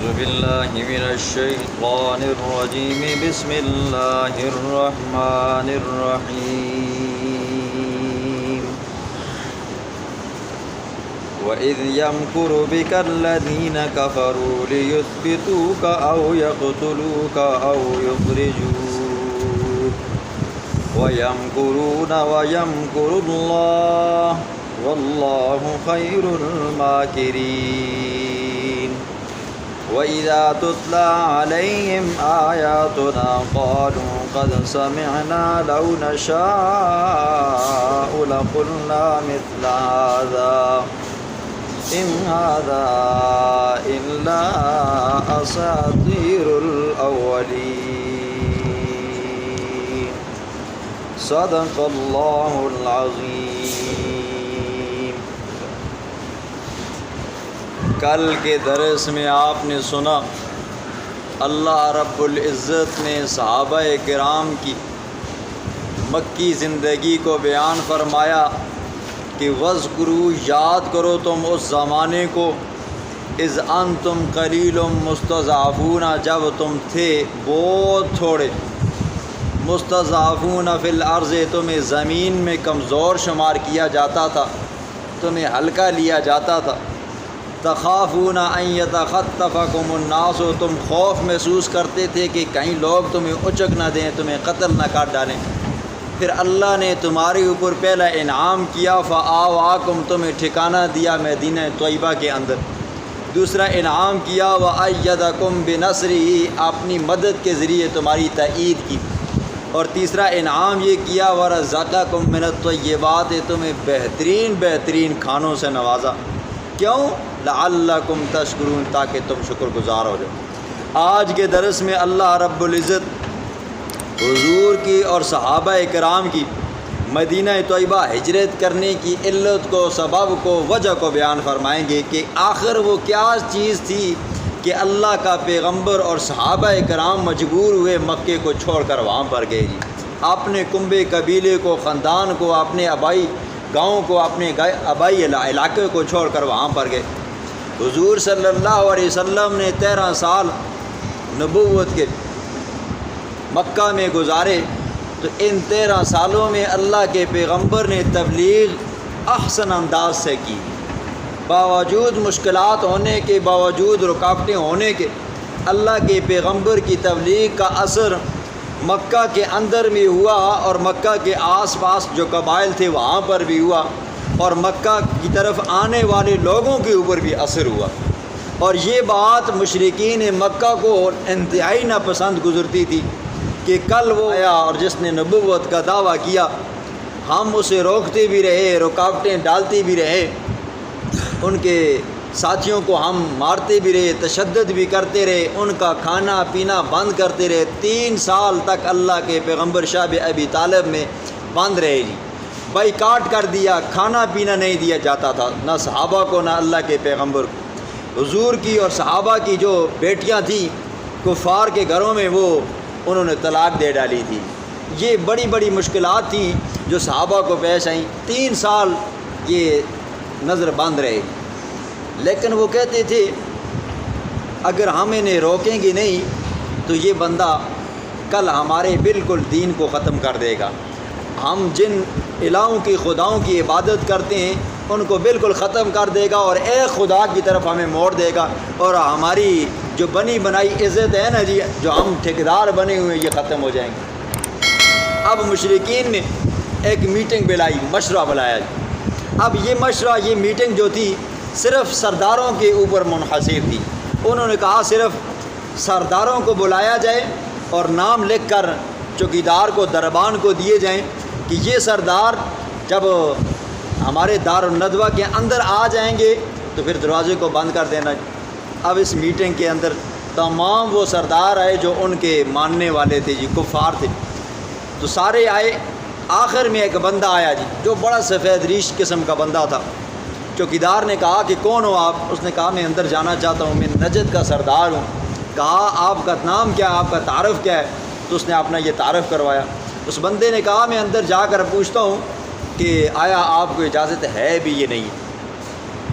بالله من الشيطان الرجيم بسم الله الرحمن الرحيم وإذ يمكر بك الذين كفروا ليثبتوك أو يقتلوك أو يخرجوك ويمكرون ويمكر الله والله خير الماكرين وإذا تتلى عليهم آياتنا قالوا قد سمعنا لو نشاء لقلنا مثل هذا إن هذا إلا أساطير الأولين صدق الله العظيم۔ کل کے درس میں آپ نے سنا اللہ رب العزت نے صحابہ کرام کی مکی زندگی کو بیان فرمایا کہ وَاذْكُرُوا یاد کرو تم اس زمانے کو اذ انتم قلیل مستضعفون جب تم تھے بہت تھوڑے، مستضعفون فی الارض تمہیں زمین میں کمزور شمار کیا جاتا تھا، تمہیں ہلکا لیا جاتا تھا، تخافون ان یتخطفکم الناس تم خوف محسوس کرتے تھے کہ کہیں لوگ تمہیں اچک نہ دیں، تمہیں قتل نہ کر ڈالیں۔ پھر اللہ نے تمہارے اوپر پہلا انعام کیا فآواکم تمہیں ٹھکانہ دیا مدینہ طیبہ کے اندر، دوسرا انعام کیا وأیدکم بنصرہ اپنی مدد کے ذریعے تمہاری تائید کی، اور تیسرا انعام یہ کیا ورزقکم من الطیبات تمہیں بہترین کھانوں سے نوازا، کیوں؟ لعلکم تشکرون تاکہ تم شکر گزار ہو جاؤ۔ آج کے درس میں اللہ رب العزت حضور کی اور صحابہ کرام کی مدینہ طیبہ ہجرت کرنے کی علت کو، سبب کو، وجہ کو بیان فرمائیں گے کہ آخر وہ کیا چیز تھی کہ اللہ کا پیغمبر اور صحابہ کرام مجبور ہوئے مکے کو چھوڑ کر وہاں پر گئے جی، اپنے کنبے قبیلے کو، خاندان کو، اپنے آبائی گاؤں کو، اپنے آبائی علاقے کو چھوڑ کر وہاں پر گئے۔ حضور صلی اللہ علیہ وسلم نے 13 سال نبوت کے مکہ میں گزارے، تو ان 13 سالوں میں اللہ کے پیغمبر نے تبلیغ احسن انداز سے کی، باوجود مشکلات ہونے کے، باوجود رکاوٹیں ہونے کے، اللہ کے پیغمبر کی تبلیغ کا اثر مکہ کے اندر بھی ہوا اور مکہ کے آس پاس جو قبائل تھے وہاں پر بھی ہوا، اور مکہ کی طرف آنے والے لوگوں کے اوپر بھی اثر ہوا، اور یہ بات مشرکین مکہ کو انتہائی ناپسند گزرتی تھی کہ کل وہ آیا اور جس نے نبوت کا دعویٰ کیا ہم اسے روکتے بھی رہے، رکاوٹیں ڈالتے بھی رہے، ان کے ساتھیوں کو ہم مارتے بھی رہے، تشدد بھی کرتے رہے، ان کا کھانا پینا بند کرتے رہے۔ 3 سال تک اللہ کے پیغمبر شعب ابی طالب میں بند رہے جی، بائیکاٹ کر دیا، کھانا پینا نہیں دیا جاتا تھا، نہ صحابہ کو نہ اللہ کے پیغمبر کو۔ حضور کی اور صحابہ کی جو بیٹیاں تھیں کفار کے گھروں میں وہ انہوں نے طلاق دے ڈالی تھی۔ یہ بڑی بڑی مشکلات تھیں جو صحابہ کو پیش آئیں، 3 سال یہ نظر بند رہے، لیکن وہ کہتے تھے اگر ہم انہیں روکیں گے نہیں تو یہ بندہ کل ہمارے بالکل دین کو ختم کر دے گا، ہم جن الہوں کی خداؤں کی عبادت کرتے ہیں ان کو بالکل ختم کر دے گا اور ایک خدا کی طرف ہمیں موڑ دے گا، اور ہماری جو بنی بنائی عزت ہے نا جی، جو ہم ٹھیکیدار بنے ہوئے ہیں، یہ ختم ہو جائیں گے۔ اب مشرکین نے ایک میٹنگ بلائی، مشورہ بلایا جی۔ اب یہ مشورہ، یہ میٹنگ جو تھی صرف سرداروں کے اوپر منحصر تھی۔ انہوں نے کہا صرف سرداروں کو بلایا جائے اور نام لکھ کر چوکیدار کو، دربان کو دیے جائیں کہ یہ سردار جب ہمارے دار الندوہ کے اندر آ جائیں گے تو پھر دروازے کو بند کر دینا۔ اب اس میٹنگ کے اندر تمام وہ سردار آئے جو ان کے ماننے والے تھے جی، کفار تھے، تو سارے آئے۔ آخر میں ایک بندہ آیا جی جو بڑا سفید ریش قسم کا بندہ تھا۔ چوکیدار نے کہا کہ کون ہو آپ؟ اس نے کہا میں اندر جانا چاہتا ہوں، میں نجد کا سردار ہوں۔ کہا آپ کا نام کیا ہے، آپ کا تعارف کیا ہے؟ تو اس نے اپنا یہ تعارف کروایا۔ اس بندے نے کہا میں اندر جا کر پوچھتا ہوں کہ آیا آپ کو اجازت ہے بھی یہ نہیں۔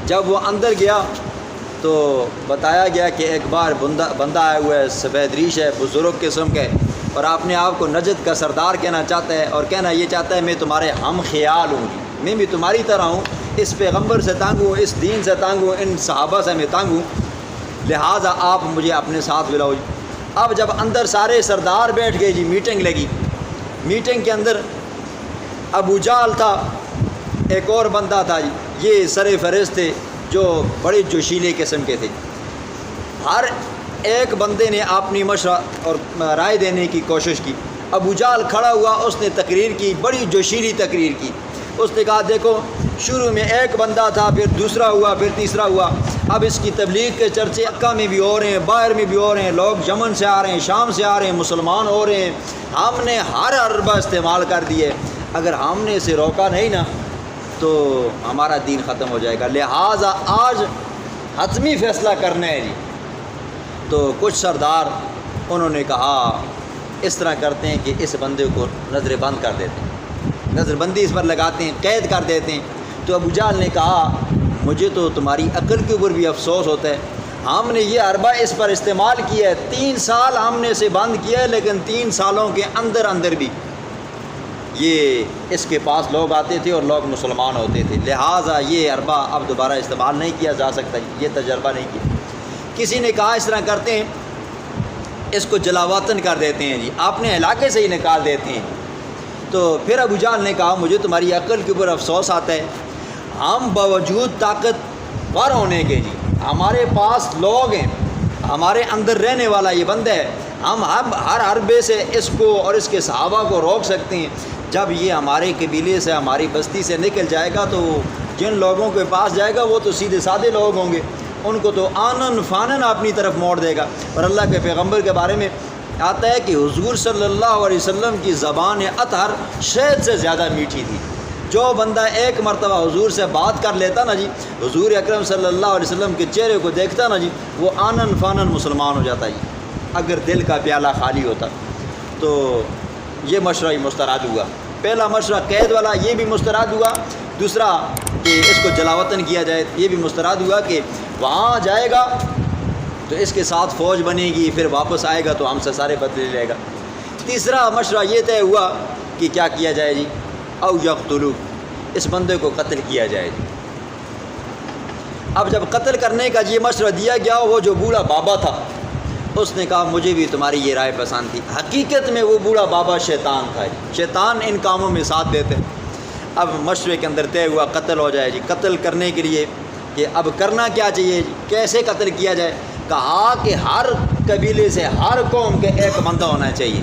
جب وہ اندر گیا تو بتایا گیا کہ ایک بار بندہ آیا ہوا ہے، سفید ریش ہے، بزرگ قسم کے، اور اپنے آپ کو نجد کا سردار کہنا چاہتا ہے، اور کہنا یہ چاہتا ہے میں تمہارے ہم خیال ہوں جی، میں بھی تمہاری طرح ہوں، اس پیغمبر سے تنگ ہوں، اس دین سے تنگ ہوں، ان صحابہ سے میں تنگ ہوں، لہٰذا آپ مجھے اپنے ساتھ بلاؤ جی۔ اب جب اندر سارے سردار بیٹھ گئے جی، میٹنگ لگی، میٹنگ کے اندر ابو جہل تھا، ایک اور بندہ تھا جی، یہ سر فہرست تھے جو بڑے جوشیلے قسم کے تھے۔ ہر ایک بندے نے اپنی مشورہ اور رائے دینے کی کوشش کی۔ ابو جہل کھڑا ہوا، اس نے تقریر کی، بڑی جوشیلی تقریر کی۔ اس نے کہا دیکھو شروع میں ایک بندہ تھا، پھر دوسرا ہوا، پھر تیسرا ہوا، اب اس کی تبلیغ کے چرچے مکہ میں بھی ہو رہے ہیں، باہر میں بھی ہو رہے ہیں، لوگ یمن سے آ رہے ہیں، شام سے آ رہے ہیں، مسلمان ہو رہے ہیں، ہم نے ہر حربہ استعمال کر دیے، اگر ہم نے اسے روکا نہیں نا تو ہمارا دین ختم ہو جائے گا، لہٰذا آج حتمی فیصلہ کرنا ہے جی۔ تو کچھ سردار انہوں نے کہا اس طرح کرتے ہیں کہ اس بندے کو نظر بند کر دیتے ہیں، نظر بندی اس پر لگاتے ہیں، قید کر دیتے ہیں۔ تو ابو جہل نے کہا مجھے تو تمہاری عقل کے اوپر بھی افسوس ہوتا ہے، ہم نے یہ حربہ اس پر استعمال کیا ہے، 3 سال ہم نے اسے بند کیا ہے، لیکن 3 سالوں کے اندر بھی یہ اس کے پاس لوگ آتے تھے اور لوگ مسلمان ہوتے تھے، لہٰذا یہ حربہ اب دوبارہ استعمال نہیں کیا جا سکتا، یہ تجربہ نہیں کیا۔ کسی نے کہا اس طرح کرتے ہیں اس کو جلاوطن کر دیتے ہیں جی، اپنے علاقے سے ہی نکال دیتے ہیں۔ تو پھر ابو جہل نے کہا مجھے تمہاری عقل کے اوپر افسوس آتا ہے، ہم باوجود طاقتور ہونے کے جی، ہمارے پاس لوگ ہیں، ہمارے اندر رہنے والا یہ بندہ ہے، ہم ہر حربے سے اس کو اور اس کے صحابہ کو روک سکتے ہیں، جب یہ ہمارے قبیلے سے ہماری بستی سے نکل جائے گا تو جن لوگوں کے پاس جائے گا وہ تو سیدھے سادے لوگ ہوں گے، ان کو تو آنن فانن اپنی طرف موڑ دے گا۔ اور اللہ کے پیغمبر کے بارے میں آتا ہے کہ حضور صلی اللہ علیہ وسلم کی زبان اطہر شہد سے زیادہ میٹھی تھی، جو بندہ ایک مرتبہ حضور سے بات کر لیتا نا جی، حضور اکرم صلی اللہ علیہ وسلم کے چہرے کو دیکھتا نا جی، وہ آنن فانن مسلمان ہو جاتا جی، اگر دل کا پیالہ خالی ہوتا۔ تو یہ مشورہ ہی مسترد ہوا، پہلا مشورہ قید والا یہ بھی مسترد ہوا، دوسرا کہ اس کو جلاوطن کیا جائے یہ بھی مسترد ہوا، کہ وہاں جائے گا تو اس کے ساتھ فوج بنے گی، پھر واپس آئے گا تو ہم سے سارے بدلے لے گا۔ تیسرا مشورہ یہ طے ہوا کہ کیا کیا جائے جی، او یقتلوا، اس بندے کو قتل کیا جائے جی۔ اب جب قتل کرنے کا یہ مشورہ دیا گیا، وہ جو بوڑھا بابا تھا اس نے کہا مجھے بھی تمہاری یہ رائے پسند تھی، حقیقت میں وہ بوڑھا بابا شیطان تھا جی، شیطان ان کاموں میں ساتھ دیتے۔ اب مشورے کے اندر طے ہوا قتل ہو جائے جی۔ قتل کرنے کے لیے کہ اب کرنا کیا چاہیے جی، کیسے قتل کیا جائے؟ کہا کہ ہر قبیلے سے ہر قوم کے ایک بندہ ہونا چاہیے،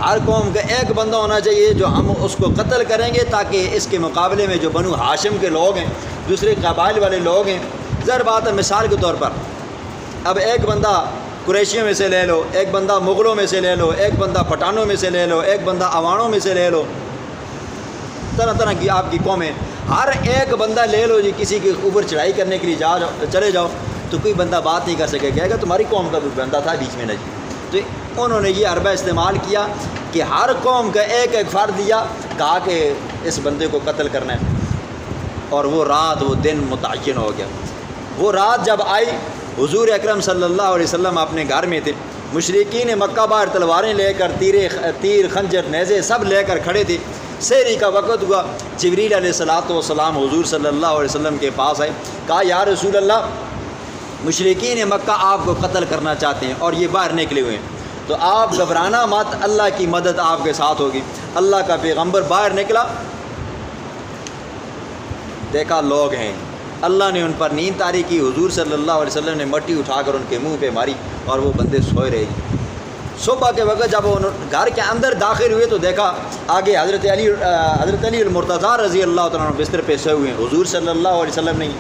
ہر قوم کا ایک بندہ ہونا چاہیے جو ہم اس کو قتل کریں گے، تاکہ اس کے مقابلے میں جو بنو ہاشم کے لوگ ہیں، دوسرے قبائل والے لوگ ہیں، ظاہر بات ہے مثال کے طور پر اب ایک بندہ قریشیوں میں سے لے لو، ایک بندہ مغلوں میں سے لے لو، ایک بندہ پٹھانوں میں سے لے لو، ایک بندہ عوانوں میں سے لے لو، طرح طرح کی آپ کی قومیں، ہر ایک بندہ لے لو جی، کسی کے اوپر چڑھائی کرنے کے لیے چلے جاؤ تو کوئی بندہ بات نہیں کر سکے، کہے گا تمہاری قوم کا بھی بندہ تھا بیچ میں نہ جی۔ تو انہوں نے یہ حربہ استعمال کیا کہ ہر قوم کا ایک ایک فرد دیا، کہا کہ اس بندے کو قتل کرنا ہے، اور وہ رات وہ دن متعین ہو گیا۔ وہ رات جب آئی، حضور اکرم صلی اللہ علیہ وسلم اپنے گھر میں تھے، مشرکین مکہ باہر تلواریں لے کر تیر خنجر نیزے سب لے کر کھڑے تھے۔ سحری کا وقت ہوا، جبریل علیہ الصلوۃ والسلام حضور صلی اللہ علیہ وسلم کے پاس آئے، کہا یا رسول اللہ مشرکین مکہ آپ کو قتل کرنا چاہتے ہیں اور یہ باہر نکلے ہوئے ہیں، تو آپ گھبرانا مت، اللہ کی مدد آپ کے ساتھ ہوگی۔ اللہ کا پیغمبر باہر نکلا، دیکھا لوگ ہیں، اللہ نے ان پر نیند طاری کی، حضور صلی اللہ علیہ وسلم نے مٹی اٹھا کر ان کے منہ پہ ماری اور وہ بندے سوئے رہے۔ صبح کے وقت جب وہ گھر کے اندر داخل ہوئے تو دیکھا آگے حضرت علی المرتضیٰ رضی اللہ تعالیٰ عنہ بستر پہ سوئے ہوئے ہیں، حضور صلی اللہ علیہ وسلم نہیں۔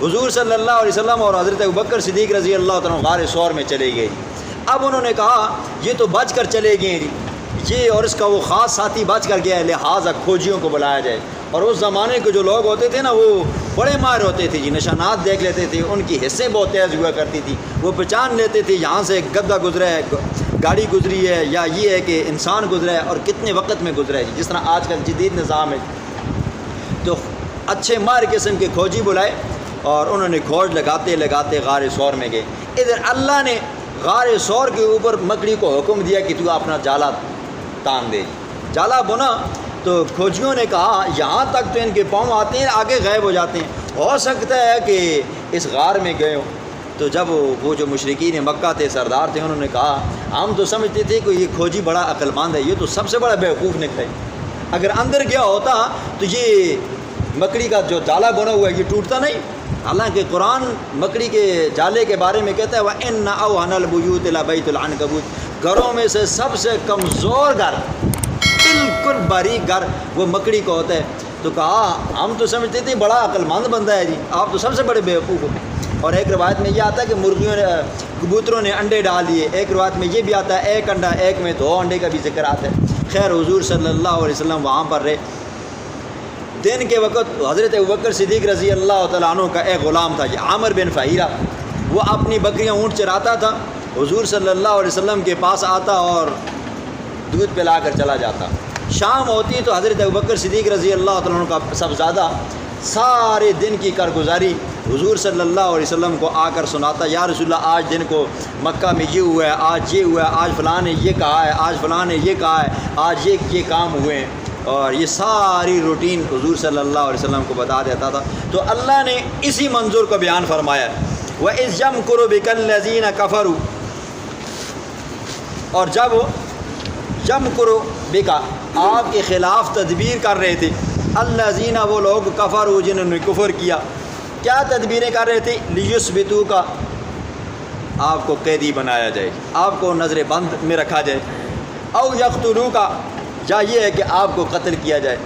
حضور صلی اللہ علیہ وسلم اور حضرت ابوبکر صدیق رضی اللہ تعالیٰ عنہ غار ثور میں چلے گئے۔ اب انہوں نے کہا یہ تو بچ کر چلے گئے ہیں، یہ اور اس کا وہ خاص ساتھی بچ کر گیا ہے، لہٰذا کھوجیوں کو بلایا جائے۔ اور اس زمانے کے جو لوگ ہوتے تھے نا وہ بڑے ماہر ہوتے تھے جی، نشانات دیکھ لیتے تھے، ان کی حصیں بہت تیز ہوا کرتی تھی، وہ پہچان لیتے تھے یہاں سے گدھا گزرا ہے، گاڑی گزری ہے، یا یہ ہے کہ انسان گزرا ہے اور کتنے وقت میں گزرا ہے جی، جس طرح آج کل جدید نظام ہے۔ تو اچھے ماہر قسم کے کھوجی بلائے، اور انہوں نے کھوج لگاتے لگاتے غار ثور میں گئے۔ ادھر اللہ نے غار ثور کے اوپر مکڑی کو حکم دیا کہ تو اپنا جالا تان دے۔ جالا بنا تو کھوجیوں نے کہا یہاں تک تو ان کے پاؤں آتے ہیں، آگے غائب ہو جاتے ہیں، ہو سکتا ہے کہ اس غار میں گئے ہو۔ تو جب وہ جو مشرکین مکہ تھے، سردار تھے، انہوں نے کہا ہم تو سمجھتے تھے کہ یہ کھوجی بڑا عقل مند ہے، یہ تو سب سے بڑا بیوقوف نکلا ہے، اگر اندر گیا ہوتا تو یہ مکڑی کا جو جالا بنا ہوا ہے یہ ٹوٹتا نہیں۔ حالانکہ قرآن مکڑی کے جالے کے بارے میں کہتا ہے وَإِنَّ أَوْهَنَ الْبُيُوتِ لَبَيْتُ الْعَنْكَبُوتِ، گھروں میں سے سب سے کمزور گھر، بالکل باریک گھر وہ مکڑی کو ہوتا ہے۔ تو کہا ہم تو سمجھتے تھے بڑا عقل مند بندہ ہے جی، آپ تو سب سے بڑے بیوقوف ہیں۔ اور ایک روایت میں یہ آتا ہے کہ مرغیوں نے کبوتروں نے انڈے ڈال دیے، ایک روایت میں یہ بھی آتا ہے ایک انڈا ایک میں 2 انڈے کا بھی ذکر آتا ہے۔ خیر حضور صلی اللہ علیہ وسلم وہاں پر رہے۔ دن کے وقت حضرت ابوبکر صدیق رضی اللہ تعالیٰ عنہ کا ایک غلام تھا، یہ عامر بن فہیرہ، وہ اپنی بکریاں اونٹ چراتا تھا، حضور صلی اللہ علیہ وسلم کے پاس آتا اور دودھ پلا کر چلا جاتا۔ شام ہوتی تو حضرت ابوبکر صدیق رضی اللہ تعالیٰ عنہ کا سب زیادہ سارے دن کی کارگزاری حضور صلی اللہ علیہ وسلم کو آ کر سناتا، یا رسول اللہ آج دن کو مکہ میں یہ ہوا ہے، آج یہ ہوا ہے، آج فلاں نے یہ کہا ہے، آج فلاں نے یہ کہا ہے، آج یہ کام ہوئے ہیں، اور یہ ساری روٹین حضور صلی اللہ علیہ وسلم کو بتا دیتا تھا۔ تو اللہ نے اسی منظور کو بیان فرمایا وَإِذْ يَمْكُرُ بِكَ الَّذِينَ كَفَرُوا، اور جب یمکر بک آپ کے خلاف تدبیر کر رہے تھے، الذین وہ لوگ کفروا جنہوں نے کفر کیا، کیا تدبیریں کر رہے تھے؟ لیثبتوک، آپ کو قیدی بنایا جائے، آپ کو نظر بند میں رکھا جائے، او یقتلوک، یا یہ ہے کہ آپ کو قتل کیا جائے،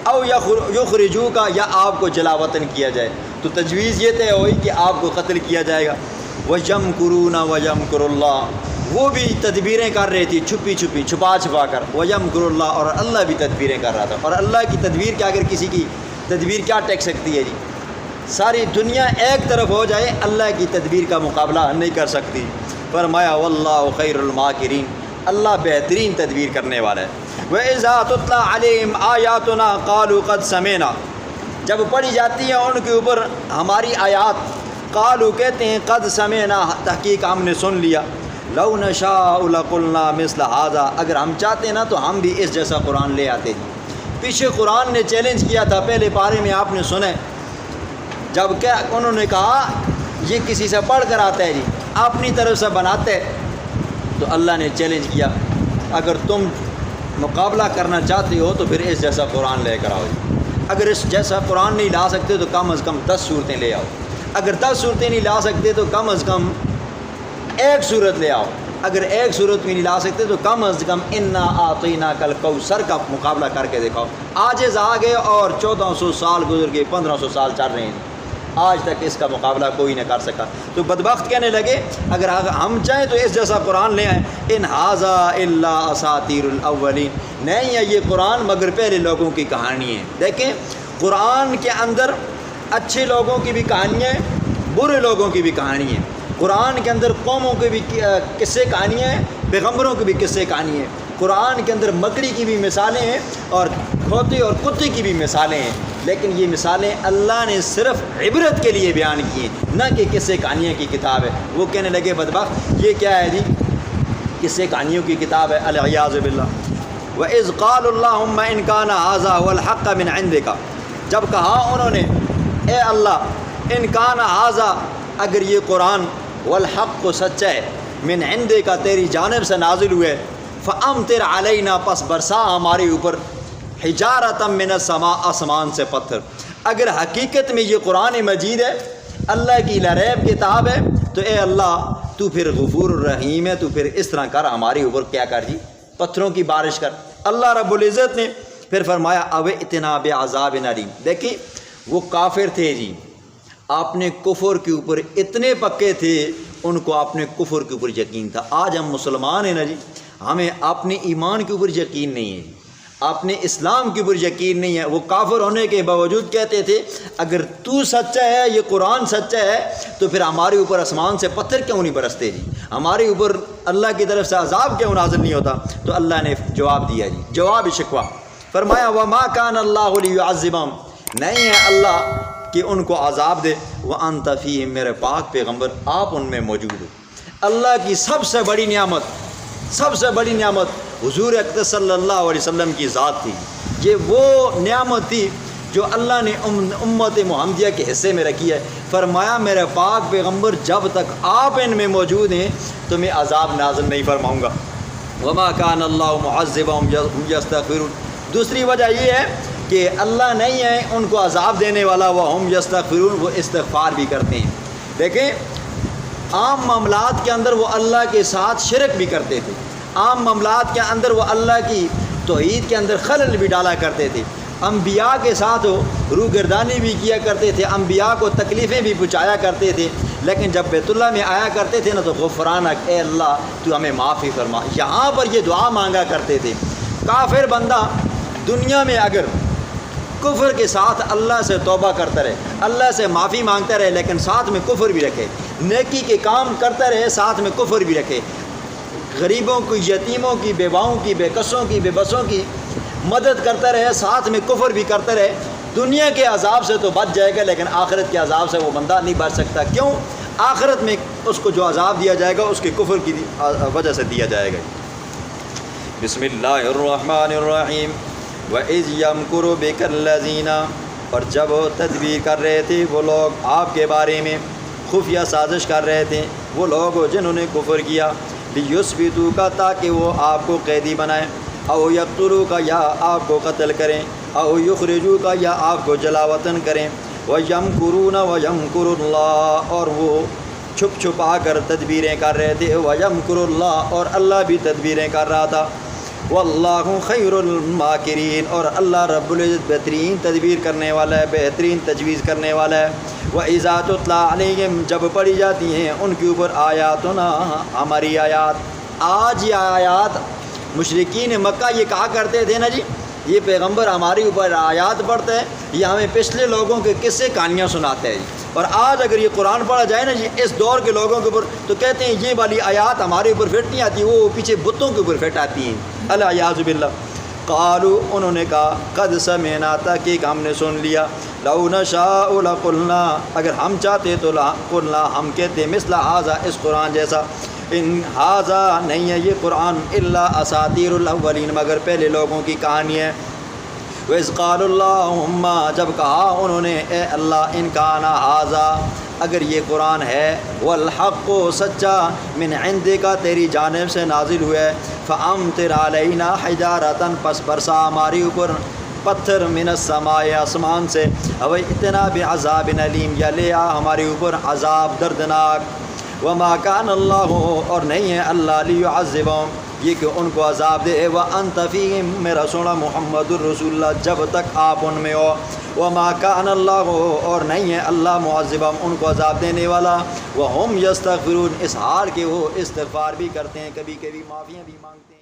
او یخرجوک، یا آپ کو جلا وطن کیا جائے۔ تو تجویز یہ طے ہوئی کہ آپ کو قتل کیا جائے گا۔ وَيَمْكُرُونَ وَيَمْكُرُ اللَّهُ، وہ بھی تدبیریں کر رہے تھی چھپی چھپی، چھپا چھپا کر، وَيَمْكُرُ اللَّهُ، اور اللہ بھی تدبیریں کر رہا تھا۔ اور اللہ کی تدبیر کیا، اگر کسی کی تدبیر کیا ٹیک سکتی ہے جی؟ ساری دنیا ایک طرف ہو جائے، اللہ کی تدبیر کا مقابلہ نہیں کر سکتی۔ فرمایا وَاللَّهُ خَيْرُ الْمَاكِرِينَ، اللہ بہترین تدبیر کرنے والا ہے۔ وَإِذَا تُتْلَىٰ عَلَيْهِمْ آيَاتُنَا قَالُوا قَدْ سَمِعْنَا، جب پڑھی جاتی ہیں ان کے اوپر ہماری آیات، قالوا کہتے ہیں قد سمعنا، تحقیق ہم نے سن لیا، لو نشاء لقلنا مثل هذا، اگر ہم چاہتے نا تو ہم بھی اس جیسا قرآن لے آتے جی۔ پیچھے قرآن نے چیلنج کیا تھا، پہلے پارے میں آپ نے سنے، جب کہ انہوں نے کہا یہ کسی سے پڑھ کر آتا ہے جی، اپنی طرف سے بناتے، تو اللہ نے چیلنج کیا اگر تم مقابلہ کرنا چاہتے ہو تو پھر اس جیسا قرآن لے کر آؤ جی۔ اگر اس جیسا قرآن نہیں لا سکتے تو کم از کم 10 صورتیں لے آؤ، اگر 10 صورتیں نہیں لا سکتے تو کم از کم 1 صورت لے آؤ، اگر 1 صورت بھی نہیں لا سکتے تو کم از کم انا اعطیناک الکوثر کا مقابلہ کر کے دکھاؤ۔ عاجز آ گئے اور 1400 سال گزر گئے، 1500 سال چل رہے ہیں، آج تک اس کا مقابلہ کوئی نہ کر سکا۔ تو بدبخت کہنے لگے اگر ہم چاہیں تو اس جیسا قرآن لے آئیں، ان ھذا الا اساطیر الاولین، نہیں ہے یہ قرآن مگر پہلے لوگوں کی کہانی ہے۔ دیکھیں قرآن کے اندر اچھے لوگوں کی بھی کہانیاں ہیں، برے لوگوں کی بھی کہانی ہیں، قرآن کے اندر قوموں کے بھی قصے کہانیاں ہیں، پیغمبروں کی بھی قصے کہانی ہیں، قرآن کے اندر مکڑی کی بھی مثالیں ہیں اور کھوتے اور کتے کی بھی مثالیں ہیں، لیکن یہ مثالیں اللہ نے صرف عبرت کے لیے بیان کی ہیں، نہ کہ قصے کہانیاں کی کتاب ہے۔ وہ کہنے لگے بدبخت یہ کیا ہے جی؟ قصے کہانیوں کی کتاب ہے، العیاذ باللہ۔ وَإِذْ قَالُوا اللَّهُمَّ إِنْ كَانَ هَذَا هُوَ الْحَقَّ مِنْ عِنْدِكَ، جب کہا انہوں نے اے اللہ ان کان ھذا، اگر یہ قرآن والحق سچا ہے، من عندک تیری جانب سے نازل ہوئے، فامطر علینا پس برسا ہمارے اوپر، حجارۃ من السماء آسمان سے پتھر۔ اگر حقیقت میں یہ قرآن مجید ہے، اللہ کی لا ریب کتاب ہے، تو اے اللہ تو پھر غفور الرحیم ہے، تو پھر اس طرح کر ہمارے اوپر کیا کر جی، پتھروں کی بارش کر۔ اللہ رب العزت نے پھر فرمایا او اتنا بعذاب علیم۔ دیکھیں وہ کافر تھے جی، آپ نے کفر کے اوپر اتنے پکے تھے، ان کو اپنے کفر کے اوپر یقین تھا۔ آج ہم مسلمان ہیں نا جی، ہمیں اپنے ایمان کے اوپر یقین نہیں ہے، اپنے اسلام کے اوپر یقین نہیں ہے۔ وہ کافر ہونے کے باوجود کہتے تھے اگر تو سچا ہے، یہ قرآن سچا ہے، تو پھر ہمارے اوپر آسمان سے پتھر کیوں نہیں برستے جی، ہمارے اوپر اللہ کی طرف سے عذاب کیوں نازل نہیں ہوتا؟ تو اللہ نے جواب دیا جی، جواب شکوہ، فرمایا وما کان اللہ لیعذبہم، نہیں ہے اللہ کہ ان کو عذاب دے، وَأَنْتَ فِيهِمْ میرے پاک پیغمبر آپ ان میں موجود ہو۔ اللہ کی سب سے بڑی نعمت حضور اقدس صلی اللہ علیہ وسلم کی ذات تھی۔ یہ وہ نعمت تھی جو اللہ نے امت محمدیہ کے حصے میں رکھی ہے۔ فرمایا میرے پاک پیغمبر جب تک آپ ان میں موجود ہیں تو میں عذاب نازل نہیں فرماؤں گا۔ وما کان اللہ معذبہم وہم یستغفرون۔ دوسری وجہ یہ ہے کہ اللہ نہیں ہے ان کو عذاب دینے والا، وہم یستغفرون، وہ استغفار بھی کرتے ہیں۔ دیکھیں عام معاملات کے اندر وہ اللہ کے ساتھ شرک بھی کرتے تھے، عام معاملات کے اندر وہ اللہ کی توحید کے اندر خلل بھی ڈالا کرتے تھے، انبیاء کے ساتھ وہ روگردانی بھی کیا کرتے تھے، انبیاء کو تکلیفیں بھی پہنچایا کرتے تھے، لیکن جب بیت اللہ میں آیا کرتے تھے نا تو غفرانک، اے اللہ تو ہمیں معافی فرما، یہاں پر یہ دعا مانگا کرتے تھے۔ کافر بندہ دنیا میں اگر کفر کے ساتھ اللہ سے توبہ کرتا رہے، اللہ سے معافی مانگتا رہے، لیکن ساتھ میں کفر بھی رکھے، نیکی کے کام کرتا رہے ساتھ میں کفر بھی رکھے، غریبوں کی، یتیموں کی، بیواؤں کی، بے کسوں کی، بے بسوں کی مدد کرتا رہے، ساتھ میں کفر بھی کرتا رہے، دنیا کے عذاب سے تو بچ جائے گا، لیکن آخرت کے عذاب سے وہ بندہ نہیں بچ سکتا۔ کیوں؟ آخرت میں اس کو جو عذاب دیا جائے گا اس کے کفر کی وجہ سے دیا جائے گا۔ بسم اللہ الرحمن الرحیم۔ وَإِذْ يَمْكُرُ بِكَ الَّذِينَ، اور جب تدبیر کر رہے تھے وہ لوگ آپ کے بارے میں، خفیہ سازش کر رہے تھے وہ لوگ جنہوں نے کفر کیا، لِيُثْبِتُوكَ، تاکہ وہ آپ کو قیدی بنائیں، او یقتلوک، یا آپ کو قتل کریں، او یخرجوک، یا آپ کو جلا وطن کریں، وَيَمْكُرُونَ وَيَمْكُرُ اللَّهُ، اور وہ چھپ چھپا کر تدبیریں کر رہے تھے، وَيَمْكُرُ اللَّهُ، اور اللہ بھی تدبیریں کر رہا تھا، وَاللَّهُ خَيْرُ الْمَاكِرِينَ، اور اللہ رب العزت بہترین تدبیر کرنے والا ہے، بہترین تجویز کرنے والا ہے۔ وَإِذَا تُتْلَىٰ عَلَيْهِمْ، جب پڑھی جاتی ہیں ان کے اوپر آیاتنا، ہماری آیات۔ آج یہ آیات مشرکین مکہ یہ کہا کرتے تھے نا جی یہ پیغمبر ہمارے اوپر آیات پڑھتا ہے، یہ ہمیں پچھلے لوگوں کے قصے کہانیاں سناتے ہیں جی، اور آج اگر یہ قرآن پڑھا جائے نا جی اس دور کے لوگوں کے اوپر تو کہتے ہیں یہ والی آیات ہمارے اوپر فٹ نہیں آتی، وہ پیچھے بتوں کے اوپر فٹ آتی ہیں، الیاذ باللہ۔ قالوا، انہوں نے کہا، قد سمعنا، تحقیق ہم نے سن لیا، لو نشاء لقلنا، اگر ہم چاہتے تو قلنا، ہم کہتے، مثل ھذا، اس قرآن جیسا، ان ھذا، نہیں ہے یہ قرآن، الا اساطیر الاولین، مگر پہلے لوگوں کی کہانی ہے۔ وَإِذْ قَالُوا اللَّهُمَّ، جب کہا انہوں نے، اے اللہ، ان کان ھذا، اگر یہ قرآن ہے، والحق، سچا، من عندک، تیری جانب سے نازل ہوئے، فَأَمْطِرْ عَلَيْنَا حِجَارَةً، پس برسا ہماری اوپر پتھر، من السماء، آسمان سے، او ائتنا بعذاب علیم، یا لے آ ہمارے اوپر عذاب دردناک۔ وما کان اللہ، اور نہیں ہے اللہ، لیعذبہم، یہ کہ ان کو عذاب دے، وانت فیہم، میرا سونا محمد الرسول اللہ، جب تک آپ ان میں ہو، وما کان اللہ، اور نہیں ہے اللہ معذبہم، ان کو عذاب دینے والا، وہم یستغفرون، اس حال کے وہ استغفار بھی کرتے ہیں، کبھی کبھی معافیاں بھی مانگتے ہیں۔